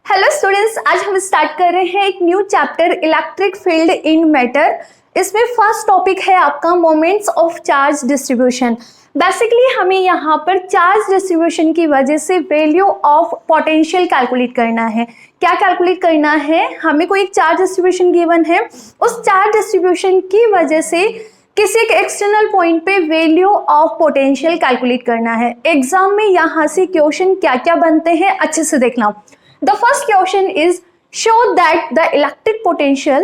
Hello students, आज हम start कर रहे हैं एक न्यू चैप्टर इलेक्ट्रिक फील्ड इन मैटर। इसमें फर्स्ट टॉपिक है आपका moments of charge distribution. Basically हमें यहाँ पर चार्ज डिस्ट्रीब्यूशन की वजह से वैल्यू ऑफ पोटेंशियल कैलकुलेट करना है। क्या कैलकुलेट करना है? हमें कोई एक चार्ज डिस्ट्रीब्यूशन गिवन है, उस चार्ज डिस्ट्रीब्यूशन की वजह से किसी एक एक्सटर्नल पॉइंट पे वैल्यू ऑफ पोटेंशियल कैलकुलेट करना है। एग्जाम में यहाँ से क्वेश्चन क्या क्या बनते हैं अच्छे से देखना। The first question is show that the electric potential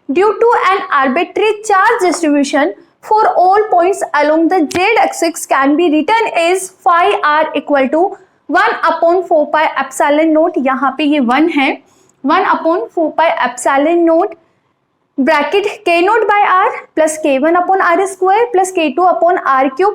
due to an arbitrary charge distribution for all points along the z-axis can be written as phi r equal to 1 upon 4 pi epsilon naught। यहाँ पे ये 1 है, 1 upon 4 pi epsilon naught bracket k naught by r plus k1 upon r square plus k2 upon r cube.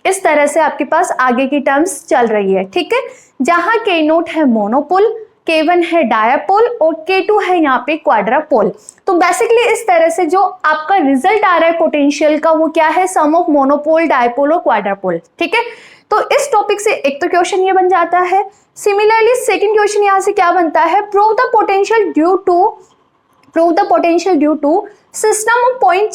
इस तरह से आपके पास आगे की टर्म्स चल रही है, ठीक है। जहां k नोट है मोनोपोल, k1 है डायापोल और k2 है यहाँ पे क्वाड्रापोल। तो बेसिकली इस तरह से जो आपका रिजल्ट आ रहा है पोटेंशियल का वो क्या है? सम ऑफ मोनोपोल, डायपोल और क्वाड्रापोल, ठीक है। तो इस टॉपिक से एक तो क्वेश्चन ये बन जाता है। सिमिलरली सेकेंड क्वेश्चन यहाँ से क्या बनता है? Prove the potential due to system of point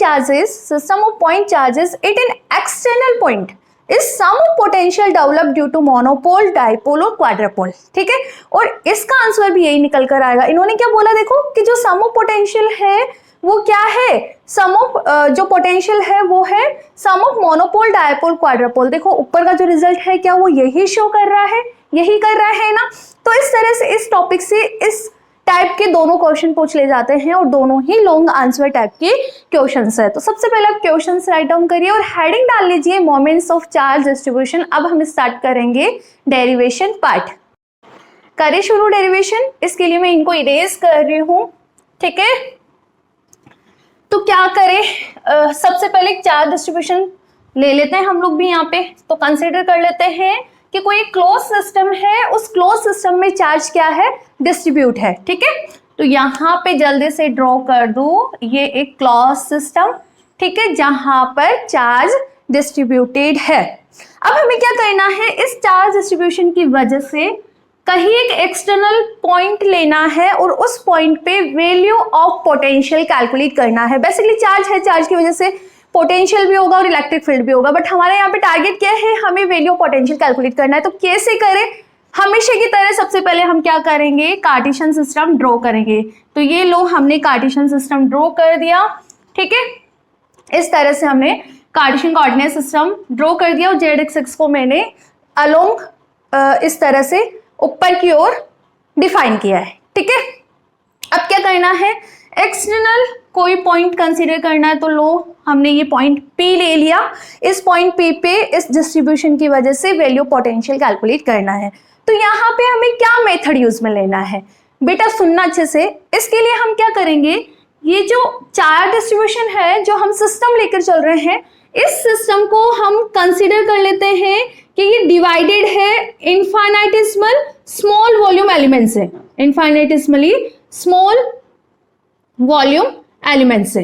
charges at an external point is sum of potential developed due to monopole, dipole और quadrupole, ठीक है। और इसका आंसर भी यही निकल कर आएगा। इन्होंने क्या बोला देखो कि जो सम ऑफ पोटेंशियल है वो क्या है? सम ऑफ जो पोटेंशियल है वो है सम ऑफ मोनोपोल, डायपोल, क्वाड्रपोल। देखो ऊपर का जो रिजल्ट है क्या वो यही शो कर रहा है, यही कर रहा है ना। तो इस तरह से इस टॉपिक से इस टाइप के दोनों क्वेश्चन पूछ ले जाते हैं और दोनों ही लॉन्ग आंसर टाइप के क्वेश्चंस है। तो सबसे पहले आप क्वेश्चंस राइट डाउन करिए और हेडिंग डाल लीजिए मोमेंट्स ऑफ चार्ज डिस्ट्रीब्यूशन। अब हम स्टार्ट करेंगे डेरिवेशन पार्ट। करें शुरू डेरिवेशन। इसके लिए मैं इनको इरेज कर रही हूँ, ठीक है। तो क्या करें, सबसे पहले चार्ज डिस्ट्रीब्यूशन ले लेते हैं हम लोग भी यहाँ पे। तो कंसिडर कर लेते हैं कि कोई एक क्लोज सिस्टम है, उस क्लोज सिस्टम में चार्ज क्या है? डिस्ट्रीब्यूट है, ठीक है। तो यहाँ पे जल्दी से ड्रॉ कर दो, ये एक क्लोज सिस्टम, ठीक है, जहां पर चार्ज डिस्ट्रीब्यूटेड है। अब हमें क्या करना है? इस चार्ज डिस्ट्रीब्यूशन की वजह से कहीं एक एक्सटर्नल पॉइंट लेना है और उस पॉइंट पे वैल्यू ऑफ पोटेंशियल कैलकुलेट करना है। बेसिकली चार्ज है, चार्ज की वजह से पोटेंशियल भी होगा और इलेक्ट्रिक फील्ड भी होगा, बट हमारे यहाँ पे टारगेट क्या है? हमें वैल्यू पोटेंशियल कैलकुलेट करना है। तो कैसे करें? हमेशा की तरह सबसे पहले हम क्या करेंगे? कार्टेशियन सिस्टम ड्रॉ करेंगे। तो ये लो, हमने कार्टेशियन सिस्टम ड्रॉ कर दिया, ठीक है। इस तरह से हमने कार्टेशियन कोऑर्डिनेट सिस्टम ड्रॉ कर दिया और जेड एक्सिस को मैंने अलोंग इस तरह से ऊपर की ओर डिफाइन किया है, ठीक है। अब क्या करना है? एक्सटर्नल कोई पॉइंट कंसीडर करना है। तो लो, हमने ये पॉइंट P ले लिया। इस पॉइंट P पे इस डिस्ट्रीब्यूशन की वजह से वैल्यू पोटेंशियल कैलकुलेट करना है। तो यहाँ पे हमें क्या मेथड यूज में लेना है? बेटा सुनना अच्छे से। इसके लिए हम क्या करेंगे? ये जो चार्ज डिस्ट्रीब्यूशन है, जो हम सिस्टम लेकर चल रहे हैं, इस सिस्टम को हम कंसीडर कर लेते हैं कि ये डिवाइडेड है इनफाइनाइटेसिमल स्मॉल वॉल्यूम एलिमेंट से, इनफाइनाइटेसिमली स्मॉल वॉल्यूम एलिमेंट से,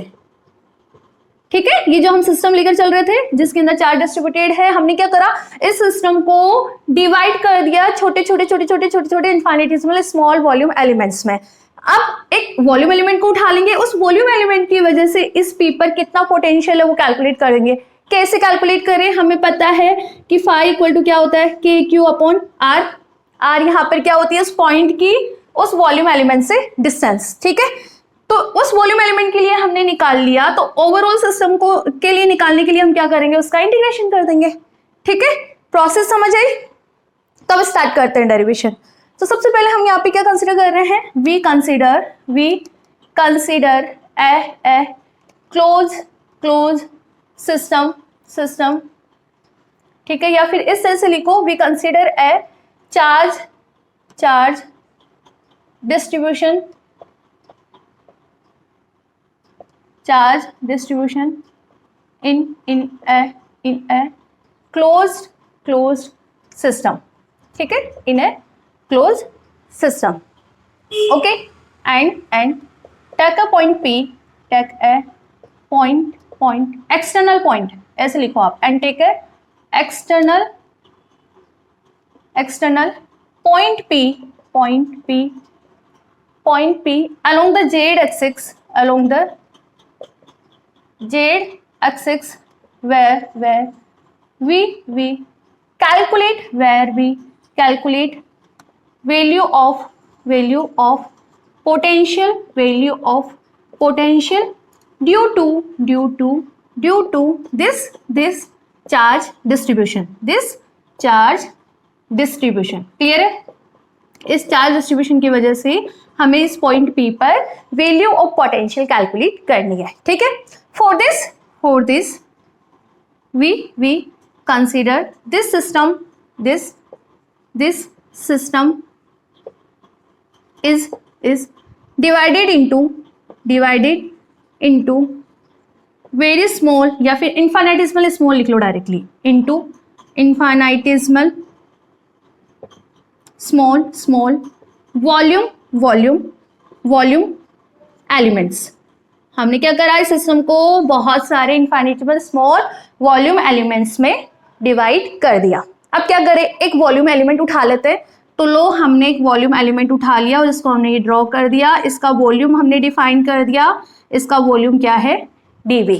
ठीक है। ये जो हम सिस्टम लेकर चल रहे थे जिसके अंदर चार्ज डिस्ट्रीब्यूटेड है, हमने क्या करा? इस सिस्टम को डिवाइड कर दिया छोटे छोटे इनफाइनिटेसिमल स्मॉल वॉल्यूम एलिमेंट्स में। अब एक वॉल्यूम एलिमेंट को उठा लेंगे, उस वॉल्यूम एलिमेंट की वजह से इस पी पर कितना पोटेंशियल है वो कैलकुलेट करेंगे। कैसे कैलकुलेट करें? हमें पता है कि फाई इक्वल टू क्या होता है? के क्यू अपॉन आर। आर यहाँ पर क्या होती है? उस पॉइंट की उस वॉल्यूम एलिमेंट से डिस्टेंस, ठीक है। तो उस वॉल्यूम एलिमेंट के लिए हमने निकाल लिया, तो ओवरऑल सिस्टम को के लिए निकालने के लिए हम क्या करेंगे? उसका इंटीग्रेशन कर देंगे, ठीक है। प्रोसेस समझ आई? तब स्टार्ट करते हैं डेरिवेशन। तो सबसे पहले हम यहाँ पे क्या कंसीडर कर रहे हैं? We consider a close system, ठीक है। या फिर इस तरह से लिखो, we consider a charge distribution in a closed system, ठीक है, in a closed system, okay, and take a point P, take a point external point, ऐसे लिखो आप, and take a external point P along the z axis, where we calculate value of potential due to this charge distribution, clear है? इस charge distribution की वजह से हमें इस पॉइंट P पर वैल्यू ऑफ पोटेंशियल कैलकुलेट करनी है, ठीक है? For this we consider this system is divided into very small, या फिर infinitesimal small लिख लो directly, into infinitesimal small volume elements. हमने क्या करा, इस सिस्टम को बहुत सारे इनफाइनेटेबल स्मॉल वॉल्यूम एलिमेंट्स में डिवाइड कर दिया. अब क्या करें, एक वॉल्यूम एलिमेंट उठा लेते हैं. तो लो, हमने एक वॉल्यूम एलिमेंट उठा लिया और इसको हमने ये ड्रॉ कर दिया. इसका वॉल्यूम हमने डिफाइन कर दिया. इसका वॉल्यूम क्या है, dV,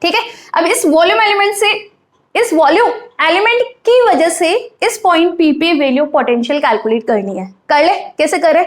ठीक है? अब इस वॉल्यूम एलिमेंट की वजह से इस पॉइंट P पे वैल्यू पोटेंशियल कैलकुलेट करनी है. कर ले, कैसे करें?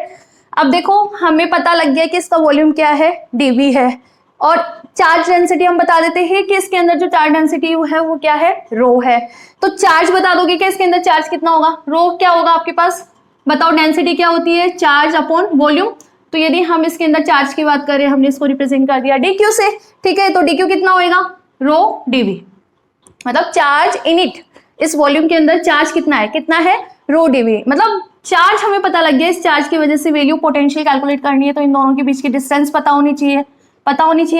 अब देखो, हमें पता लग गया कि इसका वॉल्यूम क्या है, dV है. और चार्ज डेंसिटी हम बता देते हैं कि इसके अंदर जो चार्ज डेंसिटी है वो क्या है, रो है. तो चार्ज बता दोगे कि इसके अंदर चार्ज कितना होगा, रो क्या होगा आपके पास, बताओ. डेंसिटी क्या होती है, चार्ज अपॉन वॉल्यूम. तो यदि हम इसके अंदर चार्ज की बात करें, हमने इसको रिप्रेजेंट कर दिया dq से, ठीक है? तो dq कितना होएगा, रो dV, मतलब चार्ज इन इट. इस वॉल्यूम के अंदर चार्ज कितना है, रो dV. मतलब चार्ज हमें पता लग गया. इस चार्ज की वजह से वैल्यू पोटेंशियल कैलकुलेट करनी है, तो इन दोनों के बीच की डिस्टेंस पता होनी चाहिए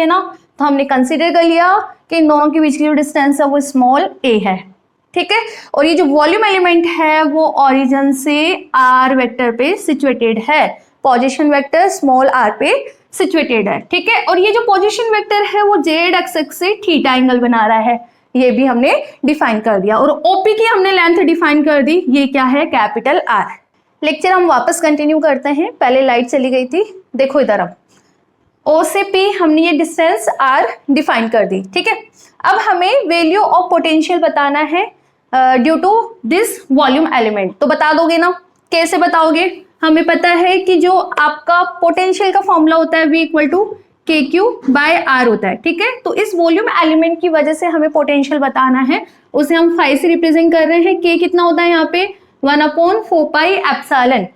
ना. तो हमने कंसीडर कर लिया कि इन दोनों के बीच की जो डिस्टेंस है वो स्मॉल a है, ठीक है? और ये जो वॉल्यूम एलिमेंट है वो ओरिजिन से r वेक्टर पे सिचुएटेड है, पोजीशन वेक्टर स्मॉल r पे सिचुएटेड है, ठीक है? और ये जो पोजीशन वेक्टर है वो z एक्सिस से थीटा एंगल बना रहा है, ये भी हमने डिफाइन कर दिया. और OP की हमने लेंथ डिफाइन कर दी, ये क्या है, कैपिटल R. लेक्चर हम वापस कंटिन्यू करते हैं. पहले लाइट चली गई थी, देखो इधर. अब O से P हमने ये डिस्टेंस R डिफाइन कर दी, ठीक है? अब हमें वैल्यू ऑफ पोटेंशियल बताना है due to this volume element. तो बता दोगे ना, कैसे बताओगे? हमें पता है कि जो आपका पोटेंशियल का फॉर्मूला होता है V = KQ/R होता है, ठीक है? तो इस वॉल्यूम एलिमेंट की वजह से हमें पोटेंशियल बताना है. उसे हम फाई से रिप्रेजेंट कर रहे हैं. K कितना होता है यहाँ पे, 1/4πε,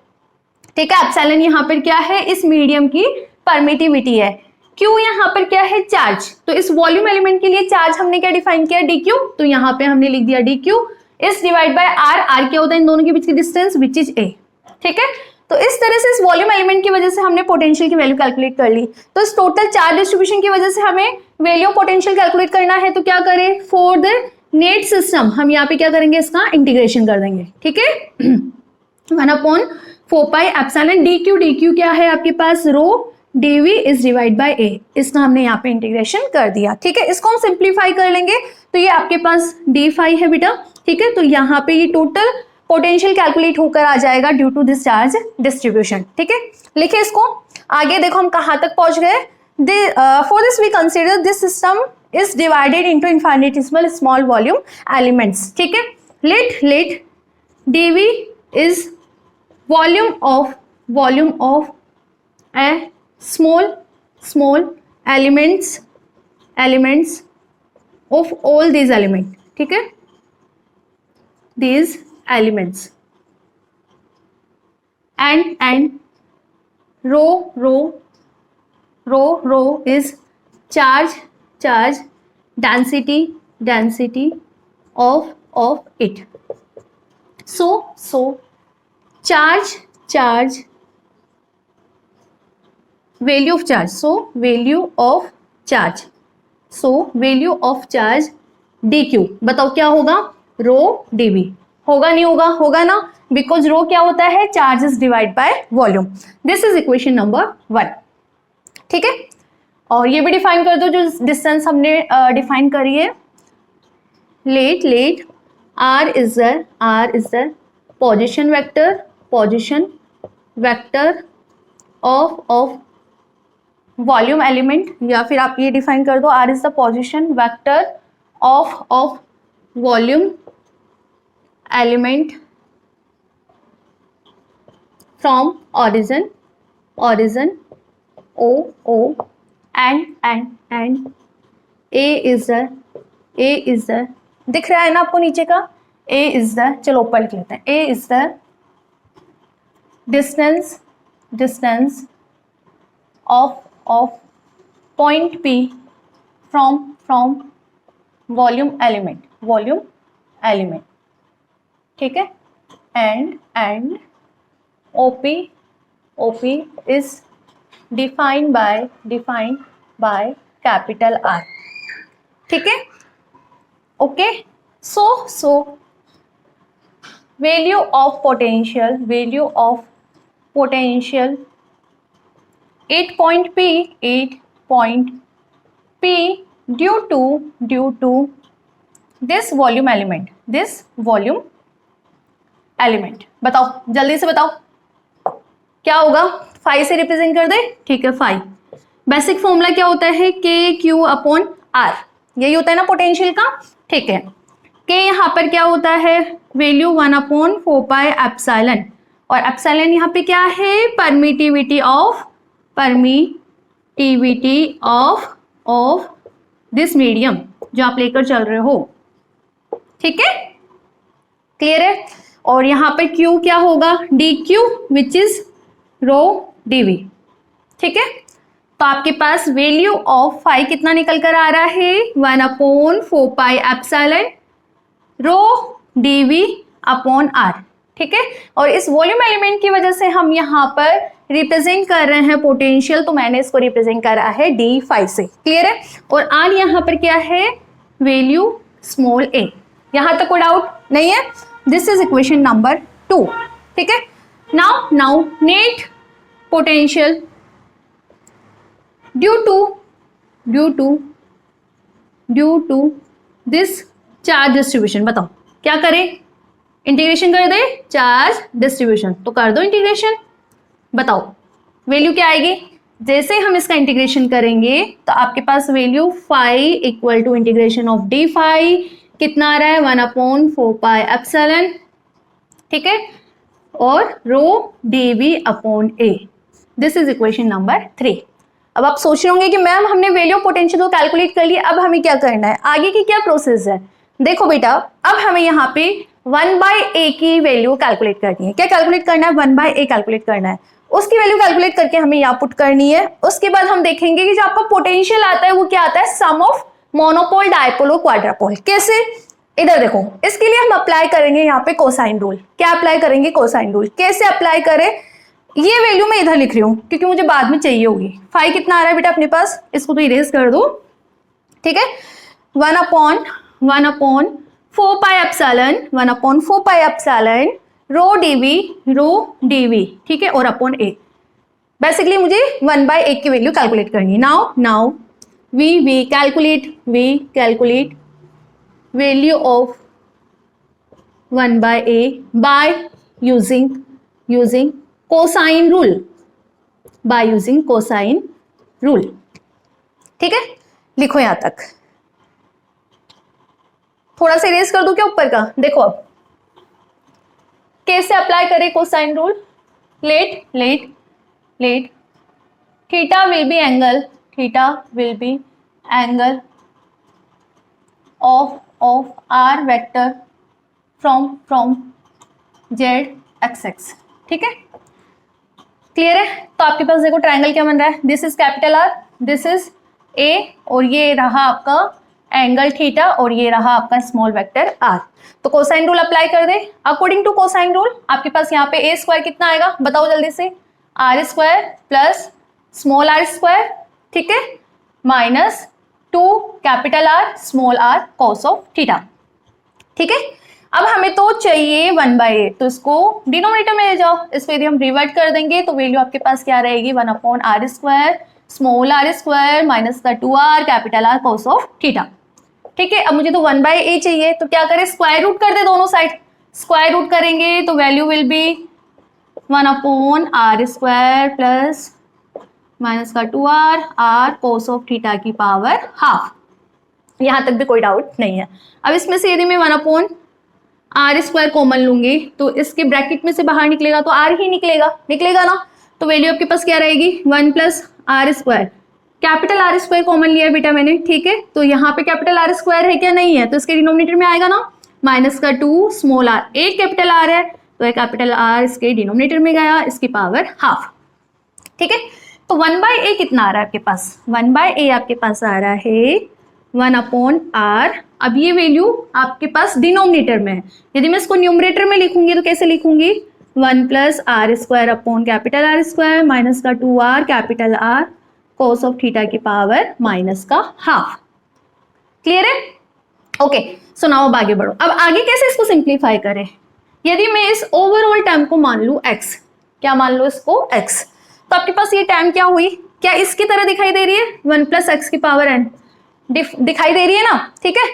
ठीक है? एप्सिलॉन यहाँ पर क्या है, इस मीडियम की परमिटिविटी है. Q यहाँ पर क्या है, चार्ज. तो इस वॉल्यूम एलिमेंट के लिए चार्ज हमने क्या डिफाइन किया, dq. तो यहाँ पे हमने लिख दिया dq इस डिवाइड बाय r क्या होता है, इन दोनों के बीच की डिस्टेंस विच इज a, ठीक है? तो इस तरह से इस वॉल्यूम एलिमेंट की वजह से हमने पोटेंशियल की वैल्यू कैलकुलेट कर ली. तो इस टोटल चार्ज डिस्ट्रीब्यूशन की वजह से हमें वैल्यू ऑफ पोटेंशियल कैलकुलेट करना है. तो क्या करें, फॉर द नेट सिस्टम हम यहाँ पे क्या करेंगे, इसका इंटीग्रेशन कर देंगे, ठीक है? 1/4πε dq क्या है आपके पास, रो dV is divide bye a. इसका हमने यहाँ पे इंटीग्रेशन कर दिया, ठीक है? इसको हम सिंप्लीफाई कर लेंगे तो ये आपके पास d phi है बेटा, ठीक है? तो यहाँ पे ये टोटल पोटेंशियल कैलकुलेट होकर आ जाएगा due to this charge distribution, ठीक है? लिखे इसको. आगे देखो हम कहाँ तक पहुंच गए. For this we consider this system is divided into infinitesimal small volume elements, ठीक है? Let dV is volume of a small elements of all these elements, ठीक है? These elements and rho is charge density of it. So charge value of charge. So value of charge dq बताओ क्या होगा, रो dV. होगा नहीं होगा, होगा ना, बिकॉज रो क्या होता है, charge is divide by volume. This is equation number 1, ठीक है? और ये भी डिफाइन कर दो जो डिस्टेंस हमने डिफाइन करी है. Let r is the position vector of volume element, या फिर आप ये डिफाइन कर दो, R is the position vector of volume element from origin o and a is the दिख रहा है ना आपको नीचे का, a is the, चलो ऊपर लिख लेते हैं, a is the distance of point P from volume element, ठीक है, and OP is defined by capital R, ठीक है, okay. So value of potential 8 point P due to this volume element, बताओ जल्दी से बताओ क्या होगा, फाई से रिप्रेजेंट कर दे, ठीक है, फाई बेसिक फॉर्मूला क्या होता है, के क्यू अपॉन आर, यही होता है ना पोटेंशियल का, ठीक है। के यहाँ पर क्या होता है, वैल्यू 1/4 पाई एप्सिलॉन, और एप्सिलॉन यहाँ पे क्या है, परमिटिविटी ऑफ दिस मीडियम जो आप लेकर चल रहे हो, ठीक है, क्लियर है। और यहाँ पे Q क्या होगा, d Q which is rho dv, ठीक है। तो आपके पास वैल्यू ऑफ फाई कितना निकल कर आ रहा है, 1/4 पाई एप्सिलॉन रो dv अपॉन r, ठीक है। और इस वॉल्यूम एलिमेंट की वजह से हम यहाँ पर रिप्रेजेंट कर रहे हैं पोटेंशियल, तो मैंने इसको रिप्रेजेंट करा है d फाई से, क्लियर है। और r यहाँ पर क्या है, वैल्यू स्मॉल a, यहाँ तक कोई डाउट नहीं है। दिस इज इक्वेशन नंबर 2, ठीक है। Now net potential due to this charge distribution, बताओ क्या करें, इंटीग्रेशन कर दे चार्ज डिस्ट्रीब्यूशन, तो कर दो इंटीग्रेशन, बताओ वैल्यू क्या आएगी, जैसे हम इसका इंटीग्रेशन करेंगे तो आपके पास value phi equal to integration of d phi कितना आ रहा है, 1/4 पाई एप्सिलॉन, ठीक है, और रो dv upon a, this is equation number 3। अब आप सोच रहे होंगे कि मैम हमने वैल्यू पोटेंशियल को कैलकुलेट कर लिया, अब हमें क्या करना है, आगे की क्या प्रोसेस है। देखो बेटा, अब हमें यहाँ पे 1/a की वैल्यू कैलकुलेट करनी है, क्या कैलकुलेट करना है, 1/a कैलकुलेट करना है, उसकी वैल्यू कैलकुलेट करके हमें यहाँ पुट करनी है। उसके बाद हम देखेंगे कि जो आपका पोटेंशियल आता है वो क्या आता है, सम ऑफ मोनोपोल, डायपोल और क्वाड्रापोल। कैसे, इधर देखो, इसके लिए हम अप्लाई करेंगे यहाँ पे कोसाइन रूल। क्या अप्लाई करेंगे, कोसाइन रूल। कैसे अप्लाई करें, ये वैल्यू मैं इधर लिख रही हूँ क्योंकि मुझे बाद में चाहिए होगी। फाई कितना आ रहा है बेटा अपने पास, इसको तो इरेज कर दो, ठीक है, 1/4 पाई एप्सिलॉन, 1/4 पाई एप्सिलॉन रो dv, ठीक है, और अपॉन a। बेसिकली मुझे 1/a की वैल्यू कैलकुलेट करनी है। Now we calculate value of 1/a by using cosine rule, ठीक है। लिखो यहां तक, थोड़ा सा इरेज कर दूं क्या ऊपर का, देखो अब कैसे अप्लाई करें cosine rule. Let theta will be angle of r vector from z axis, ठीक है, क्लियर है। तो आपके पास देखो ट्रायंगल क्या बन रहा है, this is capital R, this is a, और ये रहा आपका एंगल थीटा, और ये रहा आपका स्मॉल वेक्टर r। तो कोसाइन रूल अप्लाई कर दे। अकॉर्डिंग टू कोसाइन रूल आपके पास यहाँ पे a स्क्वायर कितना आएगा, बताओ जल्दी से, r square plus small r square, ठीक है, minus 2 capital R small r cos of theta, ठीक है। अब हमें तो चाहिए 1/a, तो इसको डिनोमिनेटर में ले जाओ, इसको यदि हम रिवर्ट कर देंगे तो वैल्यू आपके पास क्या रहेगी, 1/r square small r square minus the 2r capital R cos of theta, ठीक है। अब मुझे तो 1/a चाहिए, तो क्या करें, स्क्वायर रूट कर दे दोनों साइड, स्क्वायर रूट करेंगे तो value will be 1/r² plus minus का 2r कोस ऑफ थीटा की पावर हाफ। यहां तक भी कोई डाउट नहीं है। अब इसमें से यदि मैं 1/r² कॉमन लूंगी तो इसके ब्रैकेट में से बाहर निकलेगा तो r ही निकलेगा ना। तो वैल्यू आपके पास क्या रहेगी 1 + r²। कैपिटल R² कॉमन लिया है बेटा मैंने, ठीक है। तो यहाँ पे कैपिटल R² है क्या, नहीं है, तो इसके डिनोमिनेटर में आएगा ना माइनस का 2 स्मॉल r। एक कैपिटल R है तो एक कैपिटल R इसके डिनोमिनेटर में गया, इसकी पावर हाफ, ठीक है। तो 1/a कितना आ रहा है आपके पास, 1/a आपके पास आ रहा है 1/r। अब ये वैल्यू आपके पास डिनोमिनेटर में है, यदि मैं इसको न्यूमरेटर में लिखूंगी तो कैसे लिखूंगी 1 + r² upon capital R² minus का 2r capital R cos of theta की पावर माइनस का हाफ। क्लियर है? ओके, सो नाउ अब आगे बढ़ो। अब आगे कैसे इसको सिंप्लीफाई करें। यदि मैं इस ओवरऑल टर्म को मान लू x, क्या मान लो इसको x, तो आपके पास ये टर्म क्या हुई, क्या इसकी तरह दिखाई दे रही है 1 + x की पावर n दिखाई दे रही है ना, ठीक है।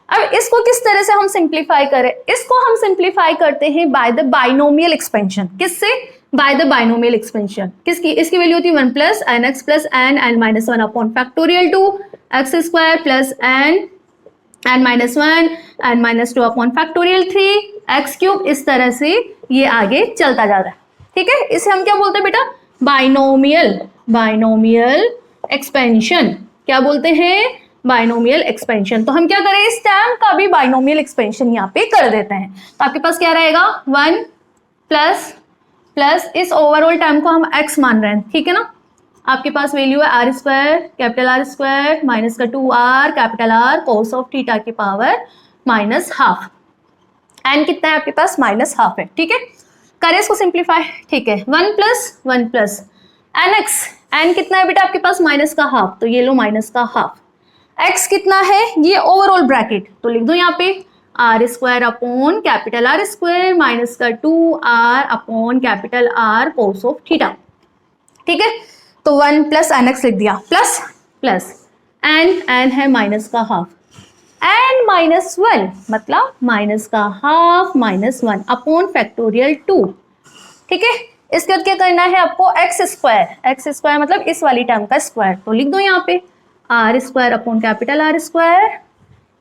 अब इसको किस तरह से हम सिंप्लीफाई करें, इसको हम सिंप्लीफाई करते हैं बाय द बाइनोमियल एक्सपेंशन। किससे, बाय द बाइनोमियल एक्सपेंशन। किसकी, इसकी वैल्यू होती है 1 + nx + n upon factorial 2 x² + n-1 n-2 upon factorial 3 x³। इस तरह से ये आगे चलता जा रहा है, ठीक है। इसे हम क्या बोलते हैं बेटा, बाइनोमियल एक्सपेंशन। क्या बोलते हैं, बाइनोमियल एक्सपेंशन। तो हम क्या करें, इस टर्म का भी बाइनोमियल एक्सपेंशन यहाँ पे कर देते हैं। तो आपके पास क्या रहेगा 1 प्लस इस ओवरऑल टर्म को हम x मान रहे हैं, ठीक है ना। आपके पास वैल्यू है r² कैपिटल R² माइनस का 2r capital R cos of theta की पावर माइनस हाफ। n कितना है आपके पास -हाफ है, ठीक है। करें इसको सिंप्लीफाई, ठीक है। 1 + 1 + nx, n कितना है बेटा आपके पास माइनस का हाफ, तो ये लो माइनस का हाफ। x कितना है, ये ओवरऑल ब्रैकेट, तो लिख दो यहाँ पे r² upon capital R² minus का 2r upon capital R cos of theta, ठीक है। तो 1 + nx लिख दिया, प्लस n है माइनस का हाफ, n-1 मतलब माइनस का हाफ -1 अपॉन फैक्टोरियल 2, ठीक है। इसके बाद क्या करना है आपको, x² मतलब इस वाली टर्म का स्क्वायर, तो लिख दो यहाँ पे r² upon capital R²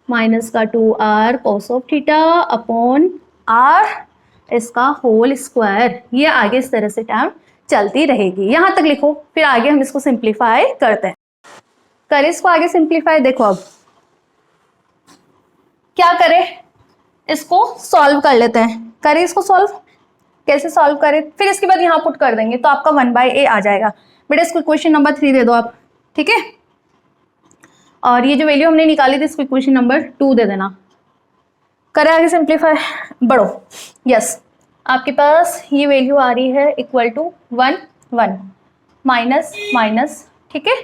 minus का 2r cos of theta upon r इसका होल स्क्वायर। ये आगे इस तरह से टर्म चलती रहेगी, यहां तक लिखो, फिर आगे हम इसको सिंप्लीफाई करते हैं। करें इसको आगे सिंप्लीफाई, देखो अब क्या करें, इसको सॉल्व कर लेते हैं। करें इसको सॉल्व, कैसे सॉल्व करें, फिर इसके बाद यहाँ पुट कर देंगे तो आपका 1/a आ जाएगा। बेटा इसको इक्वेशन नंबर 3 दे दो आप, ठीक है। और ये जो वैल्यू हमने निकाली थी इसको इक्वेशन नंबर 2 दे देना। करें आगे सिंप्लीफाई, बढ़ो। यस, आपके पास ये वैल्यू आ रही है इक्वल टू 1 1 माइनस, ठीक है।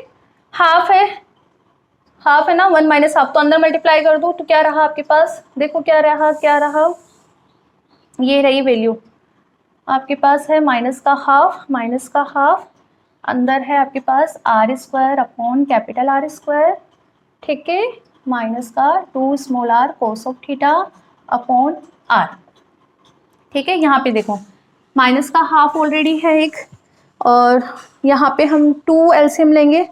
हाफ है ना, 1 - हाफ, तो अंदर मल्टीप्लाई कर दो तो क्या रहा आपके पास, देखो क्या रहा, ये रही वैल्यू आपके पास है माइनस का हाफ, अंदर है आपके पास r² अपॉन कैपिटल R², ठीक है, माइनस का 2 small r cos of theta upon r, ठीक है। यहाँ पे देखो माइनस का हाफ ऑलरेडी है एक, और यहाँ पे हम 2 एलसीएम लेंगे,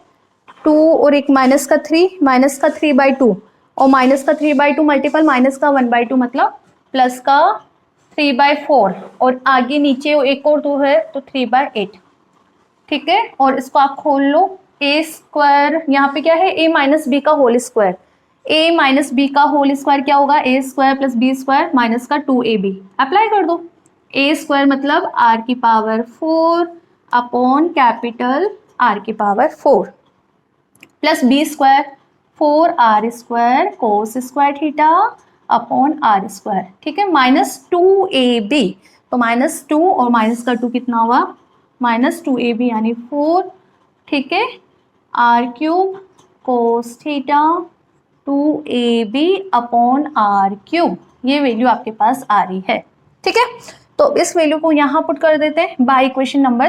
2 और एक माइनस का 3/2 और माइनस का 3/2 मल्टीपल माइनस का 1/2 मतलब प्लस का 3/4 और आगे नीचे एक और 2 है तो 3/8, ठीक है। और इसको आप खोल लो, a², यहाँ पे क्या है a - b का होल स्क्वायर, a - b का होल स्क्वायर क्या होगा, a² + b² माइनस का 2ab, अप्लाई कर दो। a² मतलब r की पावर 4 अपॉन कैपिटल r की पावर 4 प्लस b² 4r² कोस स्क्वायर थीटा अपॉन r², ठीक है, -2ab, तो -2 और माइनस का 2 कितना हुआ, -2ab यानी 4, ठीक है, r³ cos theta 2ab upon r³, ये वैल्यू आपके पास आ रही है, ठीक है। तो इस वैल्यू को यहाँ पुट कर देते हैं बाय इक्वेशन नंबर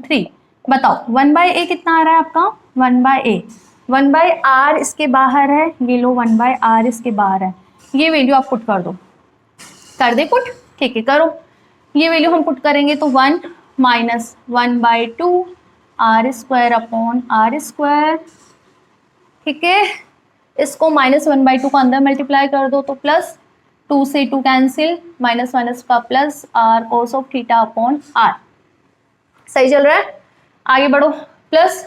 3, बताओ 1/a कितना आ रहा है आपका, 1/a 1/r इसके बाहर है, ये लो 1/r इसके बाहर है, ये वैल्यू आप पुट कर दो। कर दे पुट, ठीक है करो। ये वैल्यू हम पुट करेंगे तो 1 minus 1/2 R square upon R square, ठीक है। इसको -1/2 को अंदर मल्टीप्लाई कर दो तो प्लस 2 से 2 कैंसिल, माइनस माइनस का plus R cos of theta upon R. सही चल रहा है, आगे बढ़ो। प्लस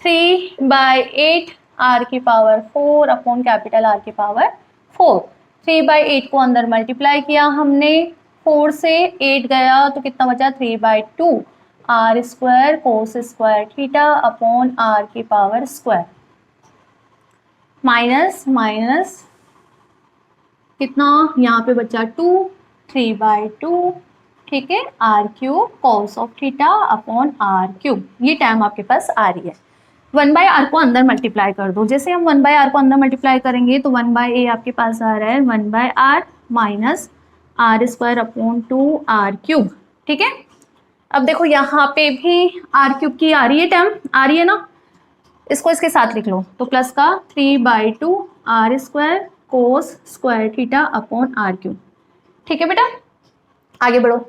3/8 आर की पावर 4 अपॉन कैपिटल आर की पावर 4। 3/8 को अंदर मल्टीप्लाई किया हमने, 4 से 8 गया तो कितना बचा 3/2 R square cos square theta upon R की पावर स्क्वायर, माइनस माइनस कितना यहाँ पे बचा 2, 3/2, ठीक है, R cube cos of theta upon R cube. ये टाइम आपके पास आ रही है। 1/r को अंदर मल्टीप्लाई कर दो। जैसे हम 1/r को अंदर मल्टीप्लाई करेंगे तो 1/a आपके पास आ रहा है 1/r minus R square upon 2 R cube, ठीक है। अब देखो यहाँ पे भी आर क्यूब की आ रही है टर्म, आ रही है ना, इसको इसके साथ लिख लो तो प्लस का 3/2 R square cos square theta upon R cube, ठीक है बेटा। आगे बढ़ो।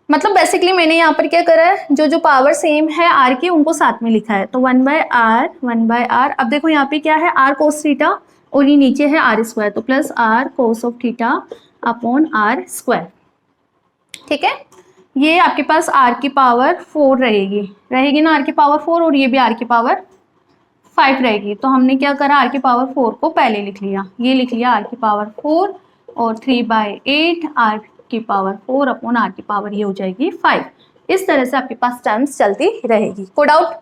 मतलब बेसिकली मैंने यहाँ पर क्या करा है, जो पावर सेम है आर की उनको साथ में लिखा है, तो 1/r। अब देखो यहाँ पे क्या है, आर कोस थीटा और ये नीचे है आर स्क्वायर, तो plus R cos of theta upon R square, ठीक है। ये आपके पास आर की पावर 4 रहेगी ना, आर की पावर 4, और ये भी आर की पावर 5 रहेगी। तो हमने क्या करा, आर की पावर 4 को पहले लिख लिया, ये लिख लिया आर की पावर 4 और 3/8 आर की पावर 4 अपॉन आर की पावर ये हो जाएगी 5। इस तरह से आपके पास टर्म्स चलती रहेगी। कोई डाउट?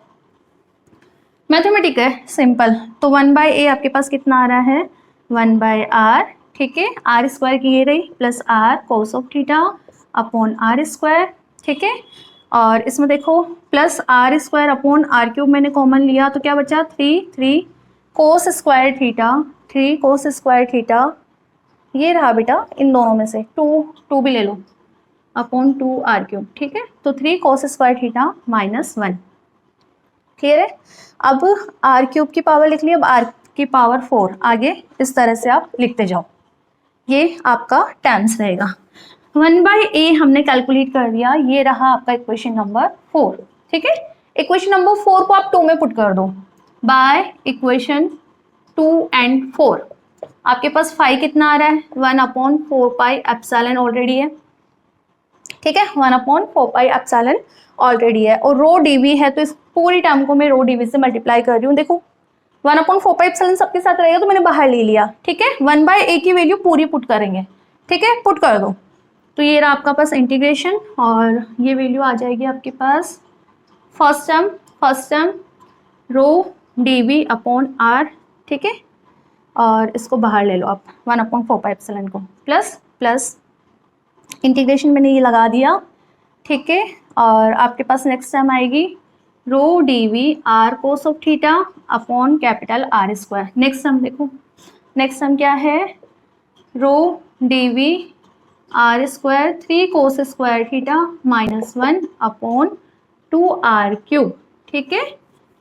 मैथमेटिक है, सिंपल। तो 1/a आपके पास कितना आ रहा है 1/r, ठीक है, आर स्क्वायर की ये रही plus R cos of theta upon R square, ठीक है। और इसमें देखो plus R square upon R cube मैंने कॉमन लिया तो क्या बचा 3 cos square theta, 3 cos square theta, ये रहा बेटा इन दोनों में से 2 भी ले लो अपॉन 2 आर क्यूब, ठीक है। तो 3 कोस स्क्वायर थीटा -1, क्लियर है। अब आर क्यूब की पावर लिख ली, अब आर की पावर 4, आगे इस तरह से आप लिखते जाओ, ये आपका टर्म्स रहेगा। 1/a हमने कैलकुलेट कर दिया, ये रहा आपका इक्वेशन नंबर 4, ठीक है। इक्वेशन नंबर 4 को आप 2 में पुट कर दो, बाय इक्वेशन 2 एंड 4 आपके पास फाई कितना आ रहा है 1/4 एप्सिलॉन ऑलरेडी है, ठीक है, 1/4 एप्सिलॉन ऑलरेडी है, और रो डीवी है तो इस पूरी टर्म को मैं रो डीवी से मल्टीप्लाई कर रही हूँ। देखो 1/4 एप्सिलॉन सबके साथ रहेगा तो मैंने बाहर ले लिया, ठीक है। 1/a की वैल्यू पूरी पुट करेंगे, ठीक है, पुट कर दो। तो ये रहा आपका पास इंटीग्रेशन, और ये वैल्यू आ जाएगी आपके पास first term rho DV upon R, ठीक है, और इसको बाहर ले लो आप 1/4 एप्सिलॉन को, प्लस इंटीग्रेशन मैंने ये लगा दिया, ठीक है। और आपके पास नेक्स्ट टर्म आएगी rho dV R cos of theta upon capital R square. Next term देखो, नेक्स्ट टर्म क्या है rho dV R square 3 cos square theta -1 upon 2 R cube, ठीक है।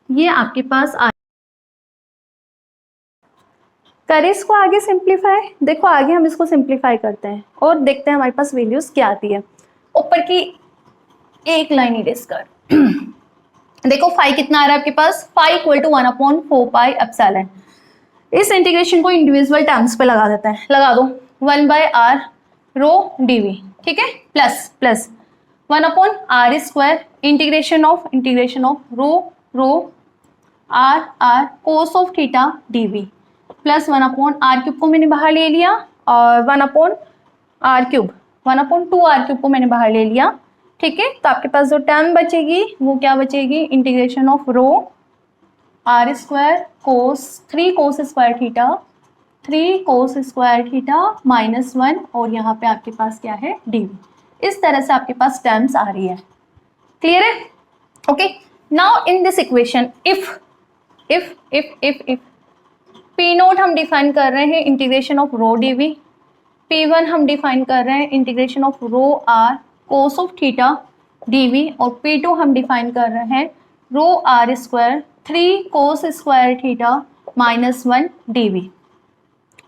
ये आपके पास करें इसको आगे सिंप्लीफाई। देखो आगे हम इसको सिंप्लीफाई करते हैं और देखते हैं हमारे पास वैल्यूज क्या आती है। ऊपर की एक लाइन इरेज कर देखो फाई कितना आ रहा है आपके पास, फाई इक्वल टू 1/4 एप्सिलॉन। इस इंटीग्रेशन को इंडिविजुअल टर्म्स पे लगा देते हैं, लगा दो 1/r रो डीवी, ठीक है, plus 1/r square integration of rho r cos of theta dV plus 1/r cube को मैंने बाहर ले लिया, और 1/2 r क्यूब को मैंने बाहर ले लिया, ठीक है। तो आपके पास जो टर्म बचेगी वो क्या बचेगी, integration of rho r square cos 3 cos square theta -1, और यहाँ पे आपके पास क्या है डीवी। इस तरह से आपके पास टर्म्स आ रही है, क्लियर है। Okay, now in this equation if P0 हम डिफाइन कर रहे हैं integration of rho DV, P1 हम डिफाइन कर रहे हैं integration of rho R cos of theta dV, और P2 हम डिफाइन कर रहे हैं rho R square 3 cos square theta -1 dV,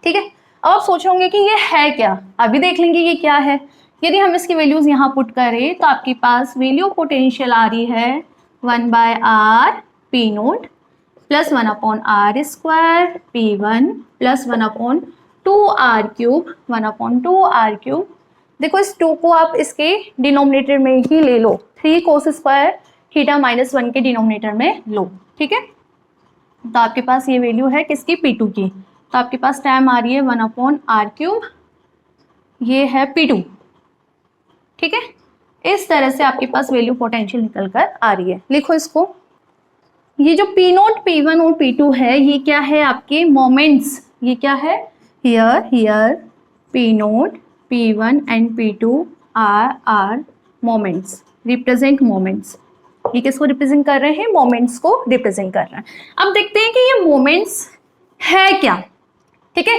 ठीक है। अब आप सोच होंगे कि ये है क्या, अभी देख लेंगे ये क्या है। यदि हम इसकी वैल्यूज यहाँ पुट करें तो आपके पास वैल्यू पोटेंशियल आ रही है 1/r P note plus 1/r² P1 plus 1/2r³ 1/2r³। देखो इस 2 को आप इसके डिनोमिनेटर में ही ले लो, 3 cos स्क्वायर थीटा -1 के डिनोमिनेटर में लो, ठीक है। तो आपके पास ये वैल्यू है किसकी, P2 की। तो आपके पास टाइम आ रही है 1/r³, ये है P2, ठीक है। इस तरह से आपके पास वैल्यू पोटेंशियल निकल कर आ रही है। लिखो इसको, ये जो P0 P1 और P2 है ये क्या है आपके मोमेंट्स, ये क्या है, here P0 P1 and P2 are moments, represent moments. ये किसको रिप्रेजेंट कर रहे हैं, मोमेंट्स को रिप्रेजेंट कर रहे हैं। अब देखते हैं कि ये मोमेंट्स है क्या, ठीक है।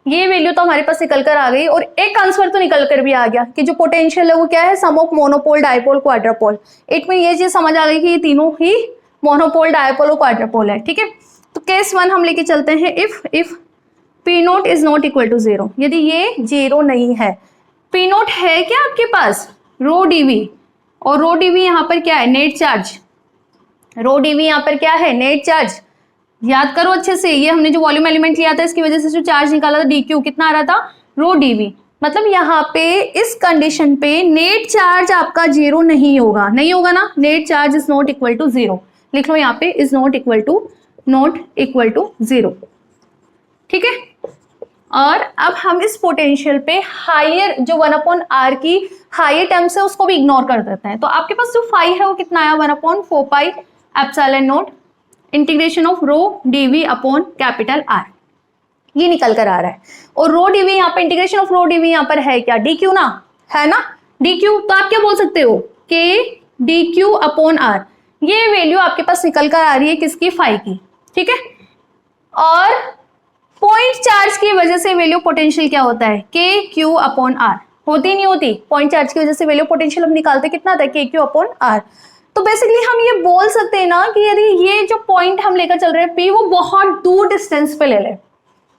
ये वैल्यू तो हमारे पास निकल कर आ गई और एक आंसर तो निकल कर भी आ गया कि जो पोटेंशियल है वो क्या है, सम ऑफ मोनोपोल, डायपोल, क्वाड्रापोल। इट में ये चीज समझ आ गई कि ये तीनों ही मोनोपोल, डायपोल और क्वाड्रापोल है, ठीक है। तो केस 1 हम लेके चलते हैं, if P0 is not equal to 0, यदि ये 0 नहीं है। P0 है क्या आपके पास, रो डीवी, और रो डीवी यहाँ पर क्या है, नेट चार्ज। रो डीवी यहाँ पर क्या है, नेट चार्ज। याद करो अच्छे से, ये हमने जो वॉल्यूम एलिमेंट लिया था इसकी वजह से जो चार्ज निकाला था DQ, कितना आ रहा था, रो डीवी। मतलब यहाँ पे इस कंडीशन पे नेट चार्ज आपका 0 नहीं होगा, नहीं होगा ना, net charge is not equal to 0। लिख लो यहाँ पे इज नॉट इक्वल टू 0, ठीक है। और अब हम इस पोटेंशियल पे हायर जो 1/r की हायर टर्म्स है उसको भी इग्नोर कर देते हैं। तो आपके पास जो फाई है वो कितना आया, 1/4 epsilon naught integration of rho DV upon capital R, ये निकल कर आ रहा है। और रो डीवी यहाँ पे इंटीग्रेशन ऑफ रो डीवी यहाँ पर है क्या, DQ ना, है ना, DQ। तो आप क्या बोल सकते हो, K DQ अपॉन R। ये वैल्यू आपके पास निकल कर आ रही है किसकी, फाई की, ठीक है। और पॉइंट चार्ज की वजह से वैल्यू पोटेंशियल क्या होता है, KQ अपॉन R। होती नहीं होती, पॉइंट चार्ज की वजह से वैल्यू पोटेंशियल हम निकालते कितना था, KQ अपॉन R। तो बेसिकली हम ये बोल सकते हैं ना कि यदि ये जो पॉइंट हम लेकर चल रहे हैं P, वो बहुत दूर डिस्टेंस पे ले ले,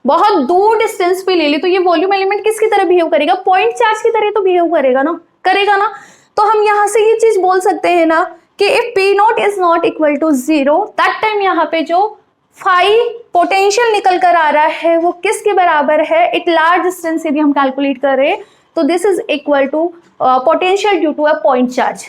बहुत दूर डिस्टेंस पे ले ले, तो ये वॉल्यूम एलिमेंट किसकी तरह बिहेव करेगा, पॉइंट चार्ज की तरह तो बिहेव करेगा ना, करेगा ना। तो हम यहाँ से ये चीज बोल सकते हैं ना कि if P0 is not equal to 0, that time यहाँ पे जो फाई पोटेंशियल निकल कर आ रहा है वो किसके बराबर है, इट लार्ज डिस्टेंस यदि हम कैलकुलेट करें तो this is equal to potential due to a point charge.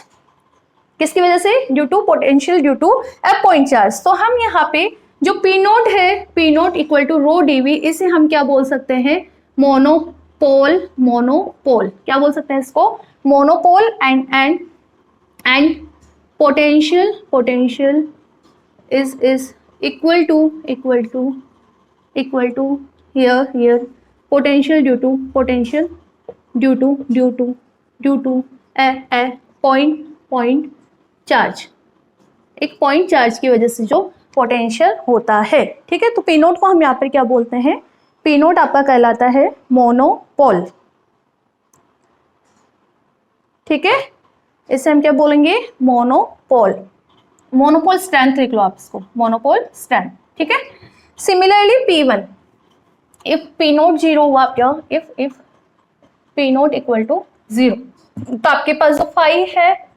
किसकी वजह से, due to potential due to a point charge. तो हम यहाँ पे जो P0 है, P0 equal to row DV, इसे हम क्या बोल सकते हैं, मोनोपोल, क्या बोल सकते हैं इसको, monopole. And potential is equal to here potential due to a point charge, एक पॉइंट चार्ज की वजह से जो पोटेंशियल होता है, ठीक है। तो P0 को हम यहाँ पर क्या बोलते हैं, P0 आपका कहलाता है मोनोपोल, ठीक है। इसे हम क्या बोलेंगे, मोनोपोल स्ट्रेंथ लिख लो आप इसको, मोनोपोल स्ट्रेंथ, ठीक है। सिमिलरली P1, इफ P0 0 हुआ क्या, इफ P0 इक्वल टू 0, तो आपके पास जो फाई है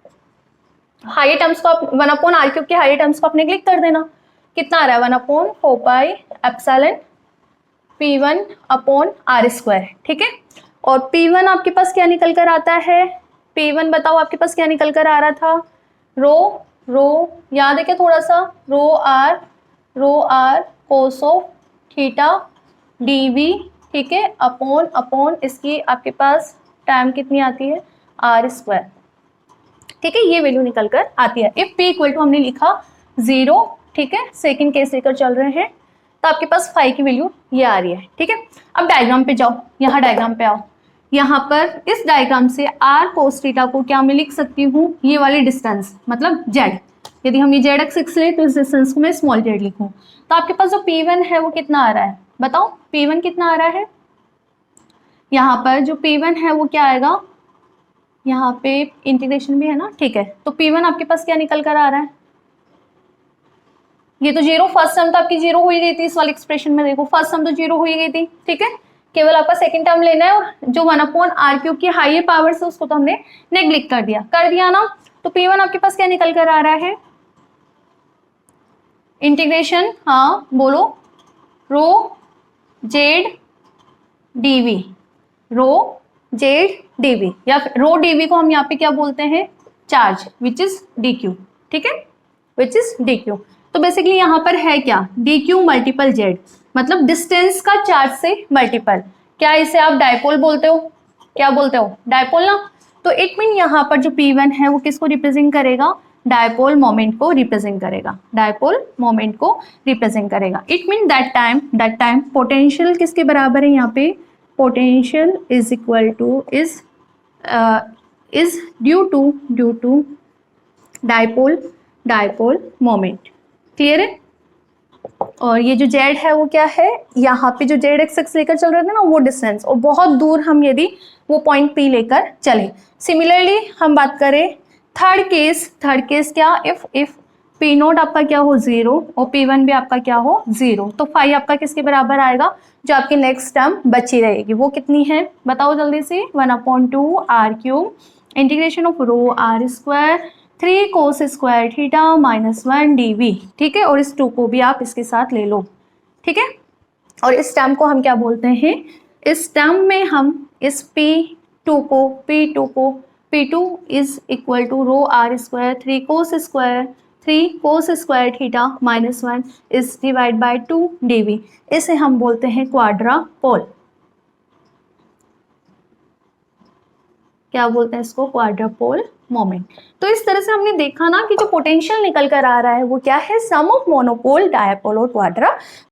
हायर टर्म्स को आप 1/r³ के हायर टर्म्स को आप नेग्लेक्ट कर देना, कितना आ रहा है 1/4 एप्सिलॉन P1 अपॉन R², ठीक है। और P1 आपके पास क्या निकल कर आता है, P1 बताओ आपके पास क्या निकल कर आ रहा था, रो याद है क्या थोड़ा सा, rho R cos of theta dV, ठीक है, अपॉन इसकी आपके पास टाइम कितनी आती है, R², ठीक है। ये वैल्यू निकल कर आती है। इफ P इक्वल टू हमने लिखा 0, ठीक है, सेकंड केस लेकर चल रहे हैं, तो आपके पास फाई की वैल्यू ये आ रही है, ठीक है। अब डायग्राम पे जाओ, यहाँ डायग्राम पे आओ, यहाँ पर इस डायग्राम से r cos थीटा को क्या मैं लिख सकती हूँ, ये वाली डिस्टेंस मतलब z। यदि हम ये z एक्सिस ले तो इस डिस्टेंस को मैं स्मॉल z लिखूँ, तो आपके पास जो P1 है वो कितना आ रहा है, बताओ P1 कितना आ रहा है। यहाँ पर जो P1 है वो क्या आएगा, यहाँ पे इंटीग्रेशन भी है ना, ठीक है। तो P1 आपके पास क्या निकल कर आ रहा है, ये तो 0, फर्स्ट टर्म तो आपकी 0 हो ही गई थी इस वाले एक्सप्रेशन में, देखो फर्स्ट टर्म तो 0 हो ही गई थी, ठीक है। केवल आपका सेकंड टर्म लेना है, और जो 1/r³ की हायर पावर से उसको तो हमने नेग्लेक्ट कर दिया ना। तो P1 आपके पास क्या निकल कर आ रहा है, इंटीग्रेशन, हाँ बोलो, रो जेड dv, रो जेड dv, या रो dv को हम यहाँ पे क्या बोलते हैं, चार्ज, विच इज dq, ठीक है, विच इज dq। तो बेसिकली यहाँ पर है क्या, dq मल्टीपल जेड, मतलब डिस्टेंस का चार्ज से मल्टीपल। क्या इसे आप डायपोल बोलते हो, क्या बोलते हो, डायपोल ना। तो इट मीन यहाँ पर जो P1 है वो किसको रिप्रेजेंट करेगा, डायपोल मोमेंट को रिप्रेजेंट करेगा, डायपोल मोमेंट को रिप्रेजेंट करेगा। It mean that time potential किसके बराबर है यहाँ पे, potential is equal to is due to dipole moment. Clear है। और ये जो जेड है वो क्या है, यहाँ पे जो जेड एक्स लेकर चल रहे थे ना वो डिस्टेंस, और बहुत दूर हम यदि वो पॉइंट पी लेकर चले। सिमिलरली हम बात करें थर्ड केस क्या, इफ पी नोट आपका क्या हो 0 और P1 भी आपका क्या हो 0, तो फाई आपका किसके बराबर आएगा, जो आपकी नेक्स्ट टर्म बची रहेगी वो कितनी है, बताओ जल्दी से, 1/2r³ integration of rho r², 3 cos square theta -1 dv, ठीक है। और इस 2 को भी आप इसके साथ ले लो, ठीक है। और इस टर्म को हम क्या बोलते हैं, इस टर्म में हम इस P2 को P2 is equal to rho r², 3 cos square theta -1 is divide by 2 dv, इसे हम बोलते हैं क्वाड्रापोल। क्या बोलते हैं इसको, क्वाड्रापोल मोमेंट। तो इस तरह से हमने देखा ना कि जो पोटेंशियल निकल कर आ रहा है वो क्या है, सम ऑफ मोनोपोल, डायपोल और क्वाड्रा